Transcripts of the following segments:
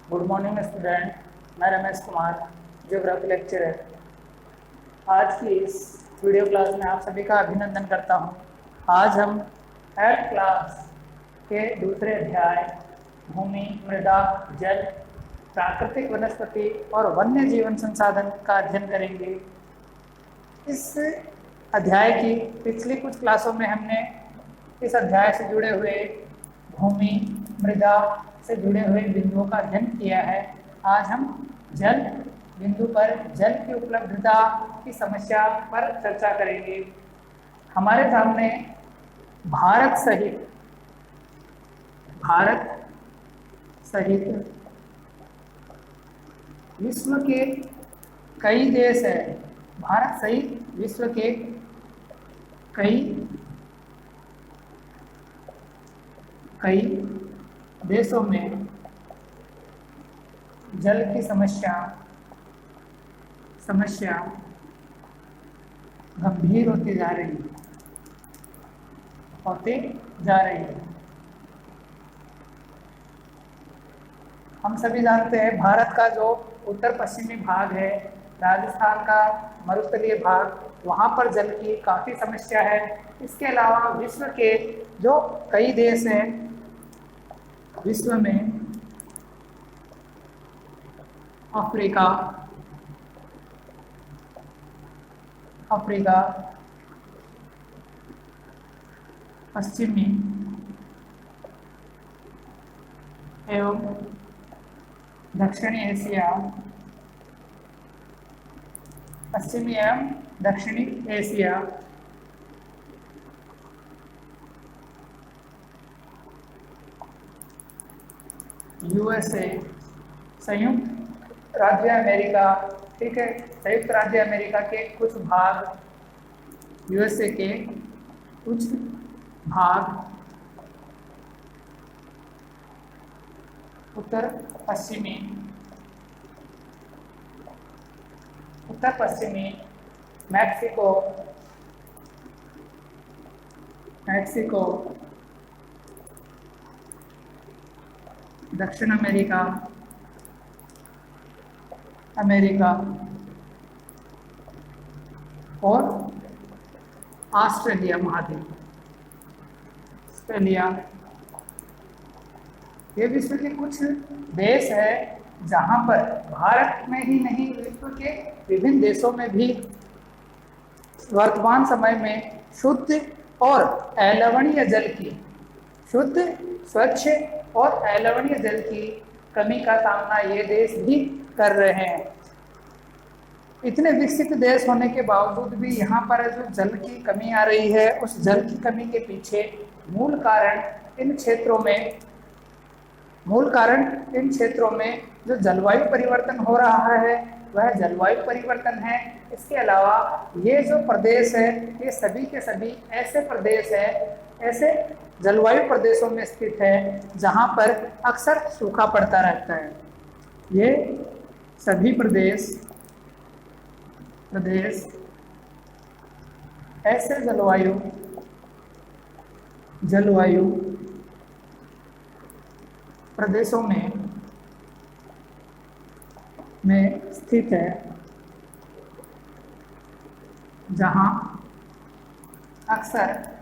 Good morning student. मैं Ramesh Kumar, geography lecturer. आज की इस वीडियो क्लास में आप सभी का अभिनंदन करता हूं। आज हम 8th क्लास के दूसरे अध्याय भूमि, मृदा, जल, प्राकृतिक वनस्पति और वन्य जीवन संसाधन का अध्ययन करेंगे। इस अध्याय की पिछली कुछ क्लासों में हमने इस अध्याय से जुड़े हुए भूमि, मृदा से जुड़े हुए बिंदुओं का अध्ययन किया है। आज हम जल बिंदु पर जल की उपलब्धता की समस्या पर चर्चा करेंगे। हमारे सामने भारत सहित विश्व के कई देश है। भारत सहित विश्व के कई देशों में जल की समस्या गंभीर होती जा रही है। हम सभी जानते हैं भारत का जो उत्तर पश्चिमी भाग है, राजस्थान का मरुस्थलीय भाग, वहाँ पर जल की काफ़ी समस्या है। इसके अलावा विश्व के जो कई देश हैं, विश्व में अफ्रीका, पश्चिमी एवं दक्षिणी एशिया, यूएसए, संयुक्त राज्य अमेरिका, ठीक है, संयुक्त राज्य अमेरिका के कुछ भाग, यूएसए के कुछ भाग, उत्तर पश्चिमी मैक्सिको, दक्षिण अमेरिका और ऑस्ट्रेलिया महाद्वीप, ये विश्व के कुछ देश है जहाँ पर भारत में ही नहीं, विश्व के विभिन्न देशों में भी वर्तमान समय में शुद्ध और अलवणीय जल की, स्वच्छ और अलवणीय जल की कमी का सामना ये देश भी कर रहे हैं। इतने विकसित देश होने के बावजूद भी यहाँ पर जो जल की कमी आ रही है, उस जल की कमी के पीछे मूल कारण इन क्षेत्रों में जो जलवायु परिवर्तन हो रहा है वह जलवायु परिवर्तन है। इसके अलावा ये जो प्रदेश है, ये सभी के सभी ऐसे प्रदेश है, ऐसे जलवायु प्रदेशों में स्थित है जहाँ पर अक्सर सूखा पड़ता रहता है। ये सभी प्रदेश ऐसे जलवायु प्रदेशों में स्थित है जहाँ अक्सर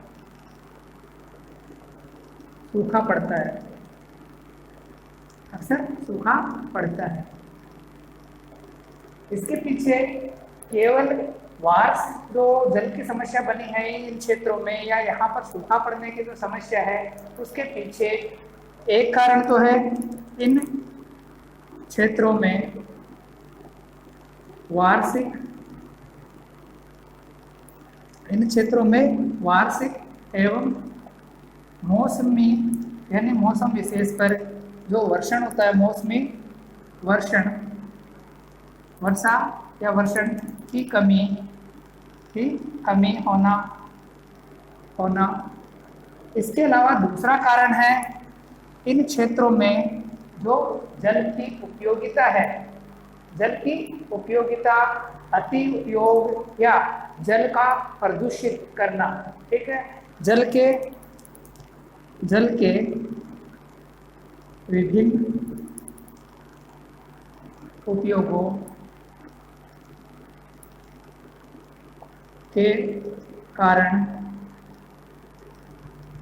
सूखा पड़ता है। इसके पीछे केवल वार्षिक जो जल की समस्या बनी है इन क्षेत्रों में, या यहाँ पर सूखा पड़ने की जो समस्या है, उसके पीछे एक कारण तो है इन क्षेत्रों में वार्षिक एवं मौसमी यानी मौसम विशेष पर जो वर्षण होता है, मौसमी वर्षा या वर्षण की कमी होना। इसके अलावा दूसरा कारण है इन क्षेत्रों में जो जल की उपयोगिता, अति उपयोग या जल का प्रदूषित करना, ठीक है। जल के विभिन्न उपयोगों के कारण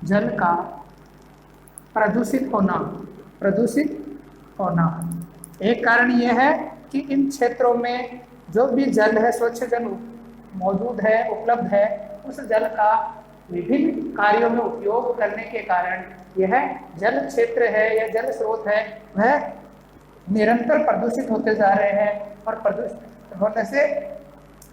जल का प्रदूषित होना। एक कारण यह है कि इन क्षेत्रों में जो भी जल है, स्वच्छ जल मौजूद है, उपलब्ध है, उस जल का विभिन्न कार्यों में उपयोग करने के कारण यह जल क्षेत्र है या जल स्रोत है वह निरंतर प्रदूषित होते जा रहे हैं और प्रदूषित होने से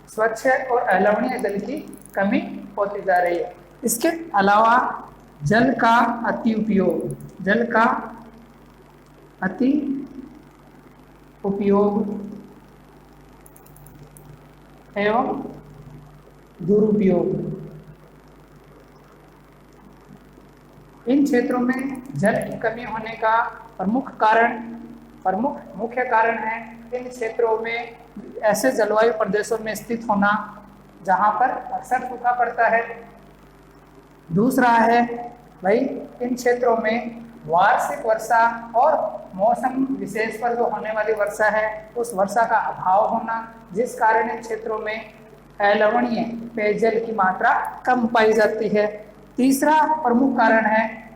स्वच्छ और अलवणीय जल की कमी होती जा रही है। इसके अलावा जल का अति उपयोग एवं दुरुपयोग, इन क्षेत्रों में जल की कमी होने का मुख्य कारण है इन क्षेत्रों में ऐसे जलवायु प्रदेशों में स्थित होना जहां पर अक्सर सूखा पड़ता है। दूसरा है भाई इन क्षेत्रों में वार्षिक वर्षा और मौसम विशेष पर जो होने वाली वर्षा है उस वर्षा का अभाव होना, जिस कारण इन क्षेत्रों में अलवणीय पेयजल की मात्रा कम पाई जाती है। तीसरा प्रमुख कारण है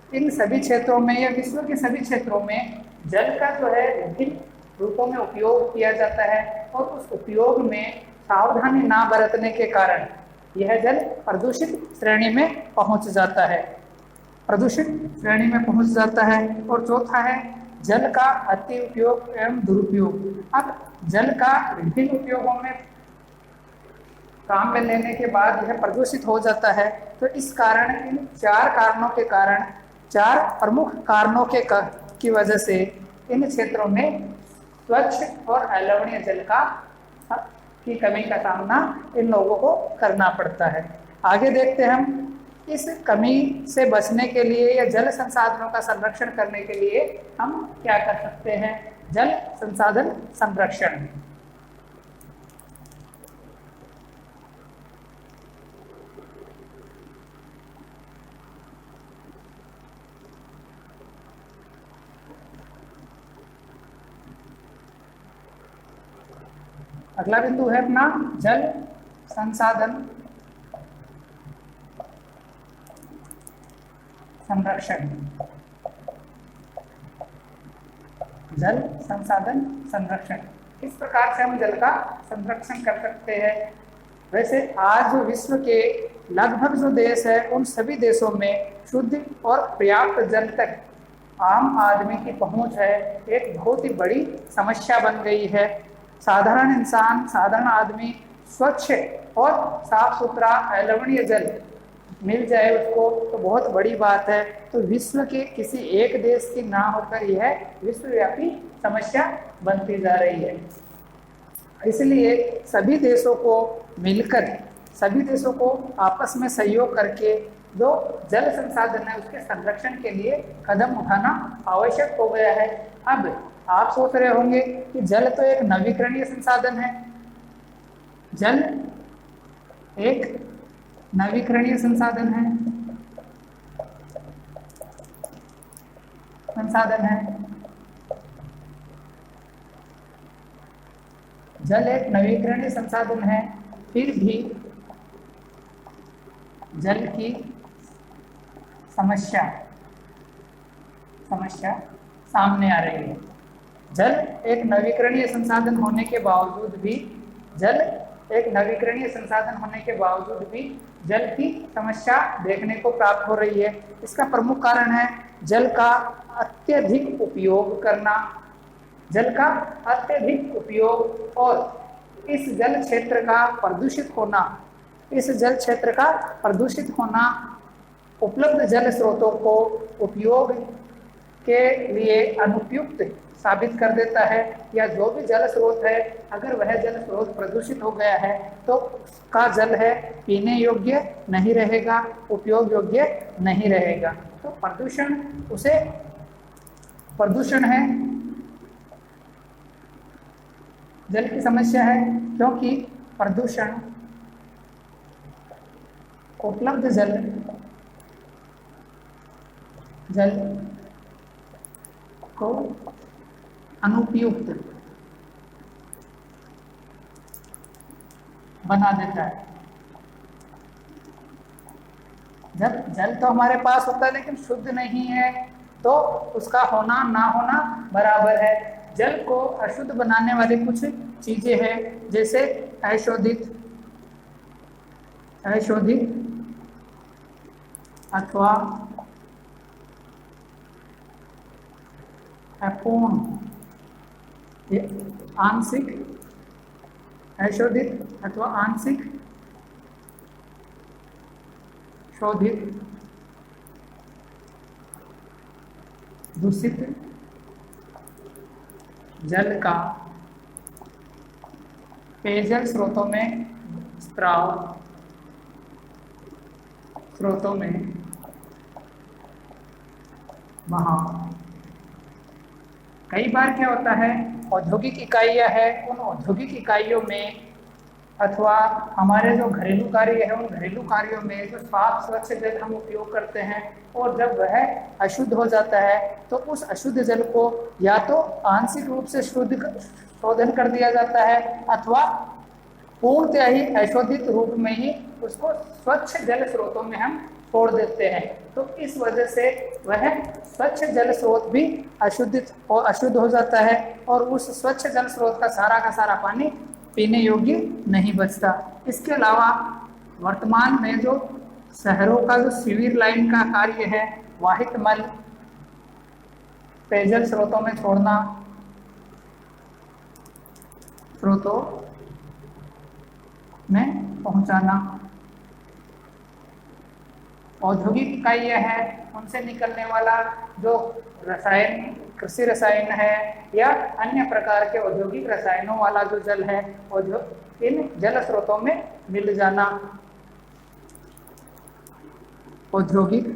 इन सभी क्षेत्रों में या विश्व के सभी क्षेत्रों में जल का जो है विभिन्न रूपों में उपयोग किया जाता है और उस उपयोग में सावधानी ना बरतने के कारण यह जल प्रदूषित श्रेणी में पहुंच जाता है। और चौथा है जल का अति उपयोग एवं दुरुपयोग। अब जल का विभिन्न उपयोगों में काम में लेने के बाद यह प्रदूषित हो जाता है, तो इस कारण इन चार प्रमुख कारणों की वजह से इन क्षेत्रों में स्वच्छ और अलवणीय जल की कमी का सामना इन लोगों को करना पड़ता है। आगे देखते हैं हम इस कमी से बचने के लिए या जल संसाधनों का संरक्षण करने के लिए हम क्या कर सकते हैं। जल संसाधन संरक्षण। अगला बिंदु है अपना जल संसाधन संरक्षण। जल संसाधन संरक्षण, किस प्रकार से हम जल का संरक्षण कर सकते हैं। वैसे आज विश्व के लगभग जो देश है उन सभी देशों में शुद्ध और पर्याप्त जल तक आम आदमी की पहुंच है एक बहुत ही बड़ी समस्या बन गई है। साधारण इंसान, साधारण आदमी स्वच्छ और साफ सुथरा अलवणीय जल मिल जाए उसको तो बहुत बड़ी बात है। तो विश्व के किसी एक देश की ना होकर यह विश्वव्यापी समस्या बनती जा रही है। इसलिए सभी देशों को आपस में सहयोग करके जो जल संसाधन है उसके संरक्षण के लिए कदम उठाना आवश्यक हो गया है। अब आप सोच रहे होंगे कि जल तो एक नवीकरणीय संसाधन है। जल एक नवीकरणीय संसाधन है। जल एक नवीकरणीय संसाधन है, फिर भी जल की समस्या सामने आ रही है। जल एक नवीकरणीय संसाधन होने के बावजूद भी जल की समस्या देखने को प्राप्त हो रही है। इसका प्रमुख कारण है जल का अत्यधिक उपयोग करना, और इस जल क्षेत्र का प्रदूषित होना उपलब्ध जल स्रोतों को उपयोग के लिए अनुपयुक्त साबित कर देता है। या जो भी जल स्रोत है अगर वह जल स्रोत प्रदूषित हो गया है तो उसका जल है पीने योग्य नहीं रहेगा, उपयोग योग्य नहीं रहेगा। तो प्रदूषण है, जल की समस्या है, क्योंकि प्रदूषण उपलब्ध जल को अनुपयुक्त बना देता है। जब जल तो हमारे पास होता है लेकिन शुद्ध नहीं है तो उसका होना ना होना बराबर है। जल को अशुद्ध बनाने वाली कुछ चीजें हैं, जैसे अशोधित अथवा अपूर्ण, आंशिक अशोधित अथवा आंशिक शोधित दूषित जल का पेयजल स्रोतों में बहाव। कई बार क्या होता है, औद्योगिक इकाइयां हैं, उन औद्योगिक इकाइयों में अथवा हमारे जो घरेलू कार्य है उन घरेलू कार्यों में जो साफ स्वच्छ जल हम उपयोग करते हैं और जब वह अशुद्ध हो जाता है तो उस अशुद्ध जल को या तो आंशिक रूप से शोधन कर दिया जाता है अथवा पूर्णतः ही अशोधित रूप में ही उसको स्वच्छ जल स्रोतों में हम छोड़ देते हैं। तो इस वजह से वह स्वच्छ जल स्रोत भी अशुद्ध हो जाता है और उस स्वच्छ जल स्रोत का सारा पानी पीने योग्य नहीं बचता। इसके अलावा वर्तमान में जो शहरों का जो सीवर लाइन का कार्य है, वाहित मल पेयजल स्रोतों में छोड़ना, स्रोतों में पहुंचाना, औद्योगिक इकाइयां हैं उनसे निकलने वाला जो कृषि रसायन है या अन्य प्रकार के औद्योगिक रसायनों वाला जो जल है इन जल स्रोतों में मिल जाना। औद्योगिक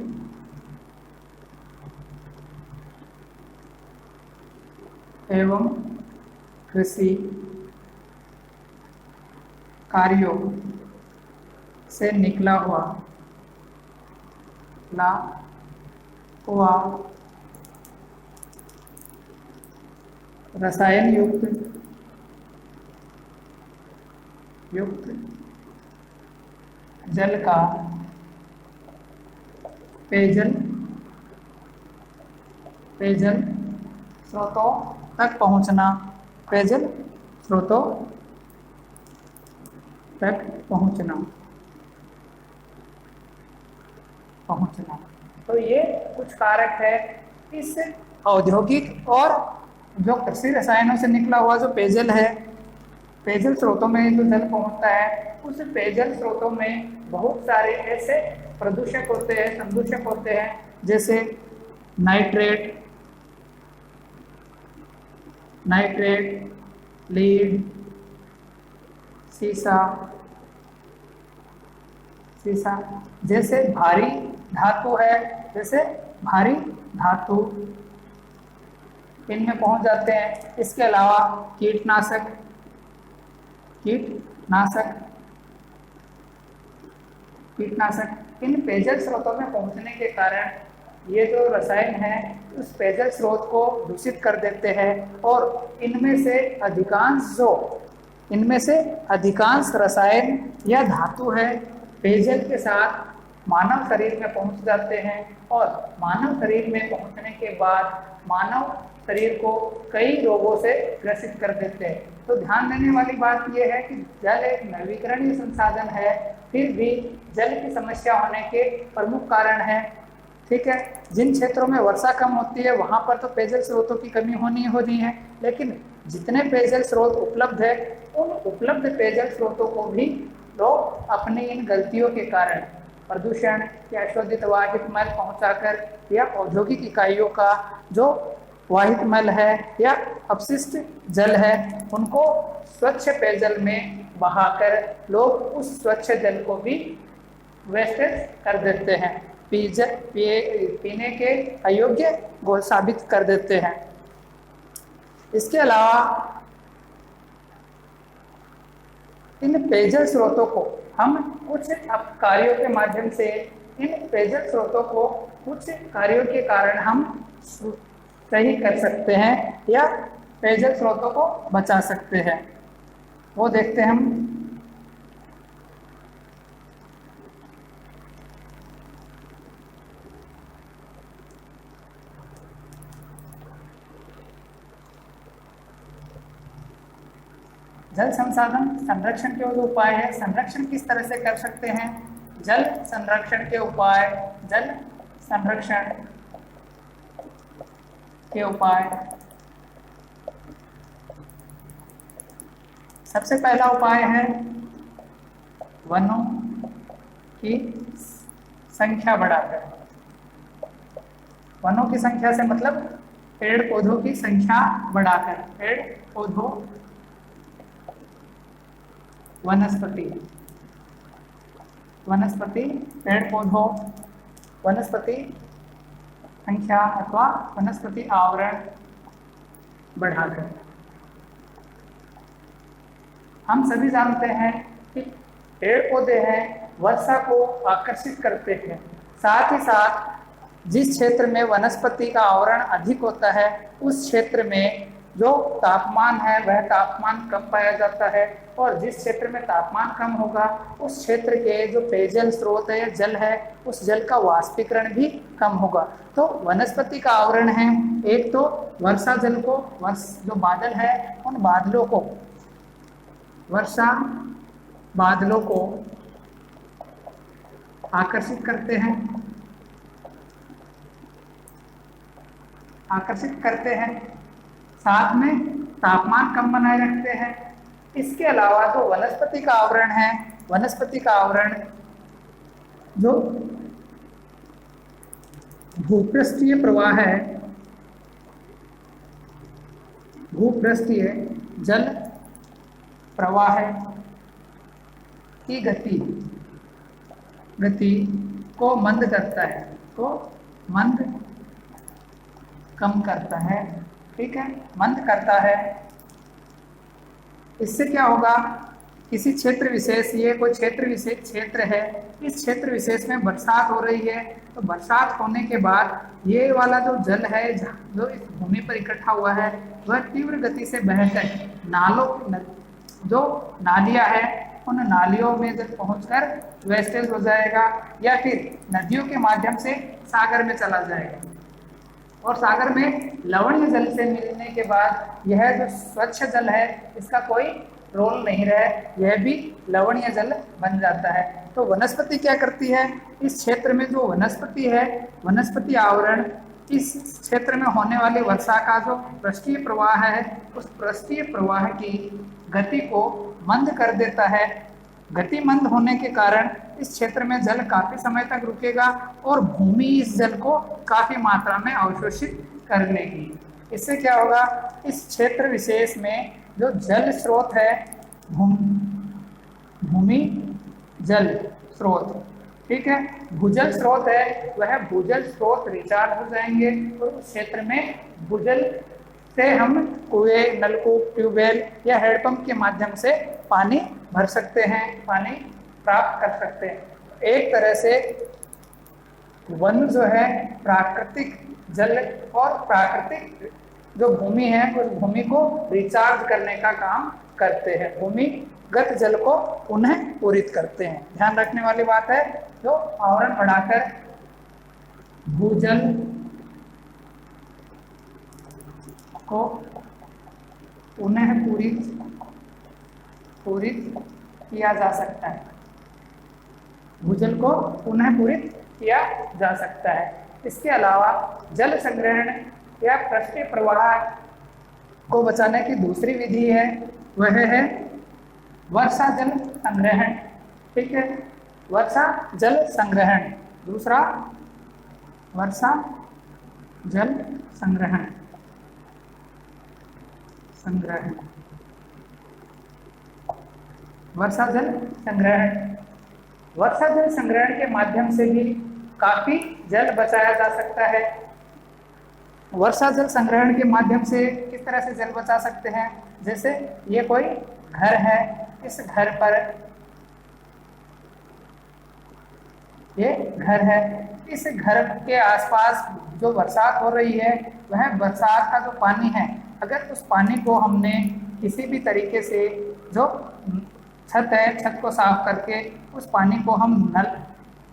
एवं कृषि कार्यों से निकला हुआ रसायन युक्त जल का पेयजल स्रोतों तक पहुंचना, पेयजल स्रोतों तक पहुंचना। तो ये कुछ कारक है इस औद्योगिक और जो कृषि रसायनों से निकला हुआ जो पेयजल है, पेयजल स्रोतों में जो जल पहुंचता है उस पेयजल स्रोतों में बहुत सारे ऐसे प्रदूषक होते हैं, संदूषक होते हैं, जैसे नाइट्रेट, लीड, सीसा जैसे भारी धातु है, इनमें पहुंच जाते हैं। इसके अलावा कीटनाशक इन पेयजल स्रोतों में पहुंचने के कारण ये जो रसायन है उस पेयजल स्रोत को दूषित कर देते हैं और इनमें से अधिकांश रसायन या धातु है पेयजल के साथ मानव शरीर में पहुंच जाते हैं और मानव शरीर में पहुंचने के बाद मानव शरीर को कई रोगों से ग्रसित कर देते हैं। तो ध्यान देने वाली बात यह है कि जल एक नवीकरणीय संसाधन है, फिर भी जल की समस्या होने के प्रमुख कारण है। ठीक है, जिन क्षेत्रों में वर्षा कम होती है वहां पर तो पेयजल स्रोतों की कमी होनी है, लेकिन जितने पेयजल स्रोत उपलब्ध है उन उपलब्ध पेयजल स्रोतों को भी लोग अपनी इन गलतियों के कारण प्रदूषण या अशोधित वाहित मल पहुंचाकर या औद्योगिक इकाइयों का जो वाहित मल है या अपशिष्ट जल है उनको स्वच्छ पेयजल में बहाकर लोग उस स्वच्छ जल को भी वेस्टेज कर देते हैं, पीने के अयोग्य साबित कर देते हैं। इसके अलावा इन पेयजल स्रोतों को हम कुछ कार्यों के माध्यम से इन पेयजल स्रोतों को कुछ कार्यों के कारण हम सही कर सकते हैं या पेयजल स्रोतों को बचा सकते हैं। वो देखते हैं हम। जल संसाधन संरक्षण के जो उपाय है, संरक्षण किस तरह से कर सकते हैं? जल संरक्षण के उपाय, जल संरक्षण के उपाय। सबसे पहला उपाय है वनों की संख्या बढ़ाकर। वनों की संख्या से मतलब पेड़ पौधों की संख्या बढ़ाकर, पेड़ पौधों वनस्पति, वनस्पति पेड़ पौधों वनस्पति संख्या अथवा वनस्पति आवरण बढ़ाकर। हम सभी जानते हैं कि पेड़ पौधे हैं वर्षा को आकर्षित करते हैं, साथ ही साथ जिस क्षेत्र में वनस्पति का आवरण अधिक होता है उस क्षेत्र में जो तापमान है वह तापमान कम पाया जाता है, और जिस क्षेत्र में तापमान कम होगा उस क्षेत्र के जो पेयजल स्रोत है या जल है उस जल का वाष्पीकरण भी कम होगा। तो वनस्पति का आवरण है, एक तो वर्षा जल को, जो बादल है उन बादलों को, वर्षा बादलों को आकर्षित करते हैं, आकर्षित करते हैं, साथ में तापमान कम बनाए रखते हैं। इसके अलावा जो वनस्पति का आवरण है, वनस्पति का आवरण जो भूपृष्ठीय प्रवाह है, भूपृष्ठीय जल प्रवाह की गति को मंद करता है, को मंद कम करता है, ठीक है, मंद करता है। इससे क्या होगा, किसी क्षेत्र विशेष, ये कोई क्षेत्र विशेष क्षेत्र है, इस क्षेत्र विशेष में बरसात हो रही है, तो बरसात होने के बाद ये वाला जो जल है जो इस भूमि पर इकट्ठा हुआ है वह तीव्र गति से बहकर नालों, जो नालियां है उन नालियों में जब पहुंचकर वेस्टेज हो जाएगा या फिर नदियों के माध्यम से सागर में चला जाएगा, और सागर में लवणीय जल से मिलने के बाद यह जो स्वच्छ जल है इसका कोई रोल नहीं रहे, यह भी लवणीय जल बन जाता है। तो वनस्पति क्या करती है, इस क्षेत्र में जो वनस्पति है, वनस्पति आवरण इस क्षेत्र में होने वाली वर्षा का जो पृष्ठीय प्रवाह है उस पृष्ठीय प्रवाह की गति को मंद कर देता है। गति मंद होने के कारण इस क्षेत्र में जल काफी समय तक रुकेगा और भूमि इस जल को काफी मात्रा में अवशोषित कर लेगी। इससे क्या होगा, इस क्षेत्र विशेष में जो जल स्रोत है, भूमि जल स्रोत, ठीक है, भूजल स्रोत है, वह भूजल स्रोत रिचार्ज हो जाएंगे और उस क्षेत्र में भूजल से हम कुएं, नलकूप, ट्यूबवेल या हैंडपंप के माध्यम से पानी भर सकते हैं, पानी प्राप्त कर सकते हैं। एक तरह से वन जो है प्राकृतिक जल और प्राकृतिक जो भूमि है उस भूमि को रिचार्ज करने का काम करते हैं, भूमिगत जल को पुनः पूरित करते हैं। ध्यान रखने वाली बात है, जो आवरण बढ़ाकर भूजल को पुनः पूरित किया जा सकता है, भूजल को पुनः पूरित किया जा सकता है। इसके अलावा जल संग्रहण या पृष्ठीय प्रवाह को बचाने की दूसरी विधि है, वह है वर्षा जल संग्रहण, ठीक है, वर्षा जल संग्रहण। दूसरा वर्षा जल संग्रहण, वर्षा जल संग्रहण। वर्षा जल संग्रहण के माध्यम से भी काफी जल बचाया जा सकता है। वर्षा जल संग्रहण के माध्यम से किस तरह से जल बचा सकते हैं, जैसे ये कोई घर है, इस घर पर ये घर है, इस घर के आसपास जो बरसात हो रही है वह बरसात का जो पानी है, अगर उस पानी को हमने किसी भी तरीके से, जो छत है, छत को साफ करके उस पानी को हम नल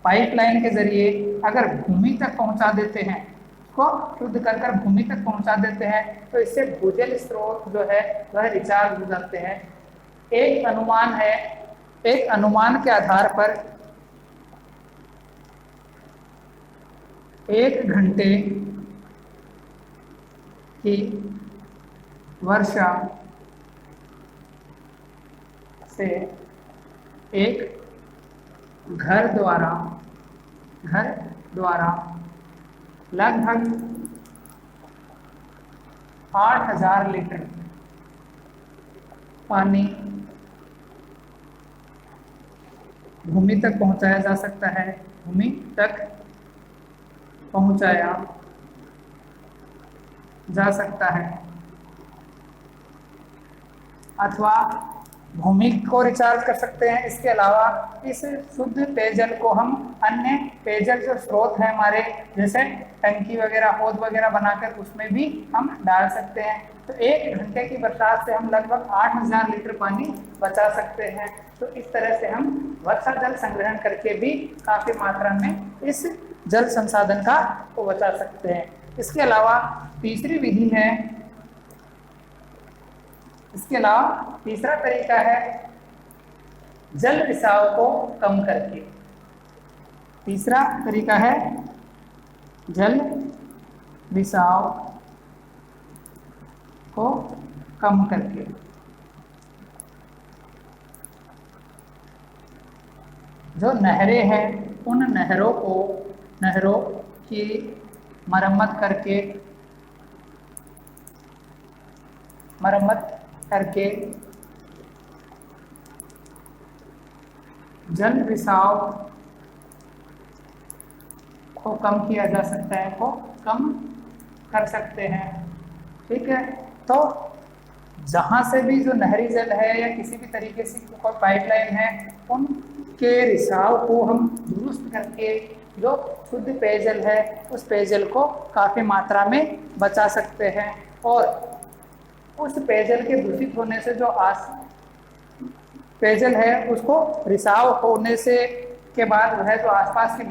पाइपलाइन के जरिए अगर भूमि तक पहुंचा देते हैं, उसको शुद्ध कर भूमि तक पहुंचा देते हैं, तो इससे भूजल स्रोत जो है वह रिचार्ज हो जाते हैं। एक अनुमान है, एक अनुमान के आधार पर 1 घंटे की वर्षा से एक घर द्वारा लगभग 8000 लीटर पानी भूमि तक पहुंचाया जा सकता है, भूमि तक पहुंचाया जा सकता है, अथवा भूमि को रिचार्ज कर सकते हैं। इसके अलावा इस शुद्ध पेयजल को हम अन्य पेयजल जो स्रोत है हमारे, जैसे टंकी वगैरह, हौद वगैरह बनाकर उसमें भी हम डाल सकते हैं। तो 1 घंटे की बरसात से हम लगभग 8000 लीटर पानी बचा सकते हैं। तो इस तरह से हम वर्षा जल संग्रहण करके भी काफी मात्रा में इस जल संसाधन को बचा सकते हैं। इसके अलावा तीसरी विधि है, इसके अलावा तीसरा तरीका है जल रिसाव को कम करके। तीसरा तरीका है जल रिसाव को कम करके। जो नहरें हैं उन नहरों की मरम्मत करके जल रिसाव को कम किया जा सकता है, को कम कर सकते हैं। ठीक है, तो जहाँ से भी जो नहरी जल है या किसी भी तरीके से कोई पाइपलाइन है, उनके रिसाव को हम दुरुस्त करके जो शुद्ध पेयजल है उस पेयजल को काफ़ी मात्रा में बचा सकते हैं। और उस पेयजल के दूषित होने से जो पेयजल है उसको रिसाव होने से के बाद वह जो आसपास की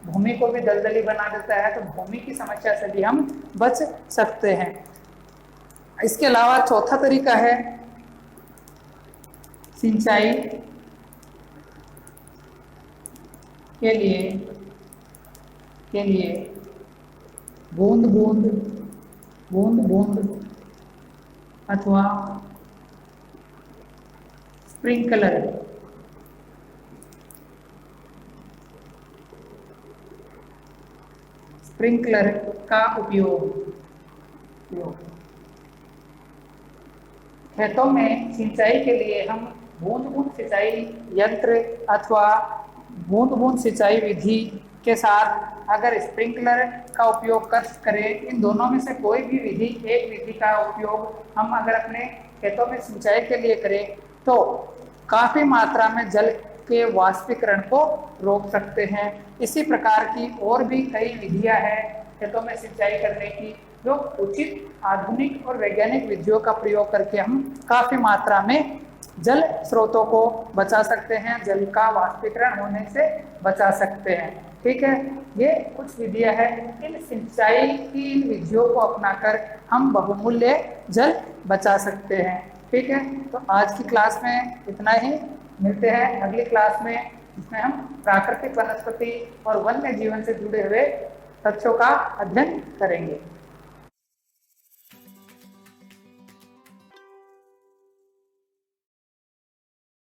भूमि को भी दलदली बना देता है, तो भूमि की समस्या से भी हम बच सकते हैं। इसके अलावा चौथा तरीका है सिंचाई के लिए बूंद बूंद अथवा स्प्रिंकलर का उपयोग। खेतों में सिंचाई के लिए हम बूंद सिंचाई यंत्र अथवा बूंद सिंचाई विधि के साथ अगर स्प्रिंकलर का उपयोग करें, इन दोनों में से कोई भी एक विधि का उपयोग हम अगर अपने खेतों में सिंचाई के लिए करें तो काफ़ी मात्रा में जल के वाष्पीकरण को रोक सकते हैं। इसी प्रकार की और भी कई विधियां हैं खेतों में सिंचाई करने की, जो उचित आधुनिक और वैज्ञानिक विधियों का प्रयोग करके हम काफ़ी मात्रा में जल स्रोतों को बचा सकते हैं, जल का वाष्पीकरण होने से बचा सकते हैं। ठीक है, ये कुछ विधियां हैं। इन सिंचाई की विधियों को अपनाकर हम बहुमूल्य जल बचा सकते हैं। ठीक है, तो आज की क्लास में इतना ही। मिलते हैं अगली क्लास में, जिसमें हम प्राकृतिक वनस्पति और वन्य जीवन से जुड़े हुए तथ्यों का अध्ययन करेंगे।